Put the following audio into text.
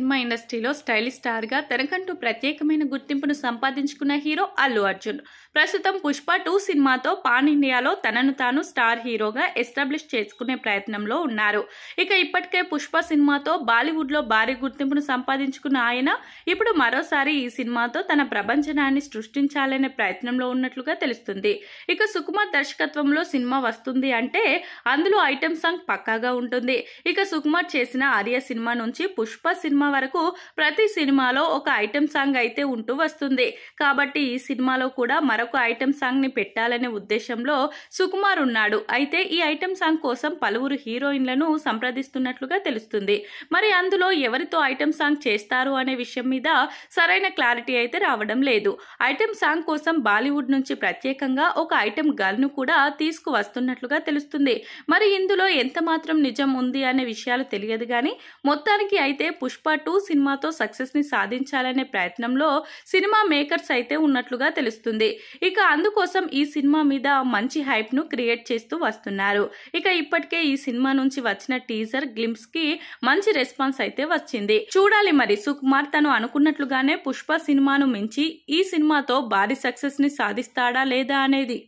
Cinema ఇండస్ట్రీలో stylish star గా తనకంటూ ప్రత్యేకమైన గుర్తింపును సంపాదించుకున్న హీరో అల్లు అర్జున్ ప్రస్తుతం పుష్ప 2 సినిమాతో పాన్ ఇండియాలో తనను తాను స్టార్ హీరోగా ఎస్టాబ్లిష్ చేసుకునే ప్రయత్నంలో ఉన్నారు. ఇక ఇప్పటికే పుష్ప సినిమాతో బాలీవుడ్ లో భారీ గుర్తింపును సంపాదించుకున్న ఆయన ఇప్పుడు మరోసారి ఈ సినిమాతో తన ప్రభంజనాన్ని సృష్టించాలనే ప్రయత్నంలో ఉన్నట్లుగా తెలుస్తుంది. ఇక సుకుమార్ దర్శకత్వంలో సినిమా వస్తుంది అంటే అందులో ఐటెం సాంగ్ పక్కాగా ఉంటుంది. ఇక సుకుమార్ చేసిన ఆర్య సినిమా నుంచి పుష్ప సినిమా వరకు ప్రతి సినిమాలో ఒక ఐటెం సాంగ్ అయితే ఉంటూ వస్తుంది. కాబట్టి ఈ సినిమాలో కూడా మరొక ఐటెం సాంగ్ ని పెట్టాలనే ఉద్దేశంలో సుకుమార్ ఉన్నాడు. అయితే ఈ ఐటెం సాంగ్ కోసం పలువురు హీరోయిన్లను సంప్రదిస్తున్నట్లుగా తెలుస్తుంది. మరి అందులో ఎవరితో ఐటెం సాంగ్ చేస్తారు అనే విషయం మీద సరైన క్లారిటీ అయితే రావడం లేదు. ఐటెం సాంగ్ కోసం బాలీవుడ్ నుంచి ప్రత్యేకంగా ఒక ఐటెం గర్ల్ ను కూడా తీసుకువస్తున్నట్లుగా తెలుస్తుంది. మరి ఇందులో ఎంత మాత్రం నిజం ఉంది అనే విషయాలు తెలియదు గానీ మొత్తానికి అయితే పుష్ప 2 సినిమాతో సక్సెస్ ని సాధించాలనే ప్రయత్నంలో సినిమా మేకర్స్ అయితే ఉన్నట్లుగా తెలుస్తుంది. ఇక అందుకోసం ఈ సినిమా మీద మంచి హైప్ ను క్రియేట్ చేస్తూ వస్తున్నారు. ఇక ఇప్పటికే ఈ సినిమా నుంచి వచ్చిన టీజర్ గ్లింప్స్ కి మంచి రెస్పాన్స్ అయితే వచ్చింది. చూడాలి మరి సుకుమార్ తను అనుకున్నట్లుగానే పుష్ప సినిమాను మించి ఈ సినిమాతో భారీ సక్సెస్ ని సాధిస్తాడా లేదా అనేది.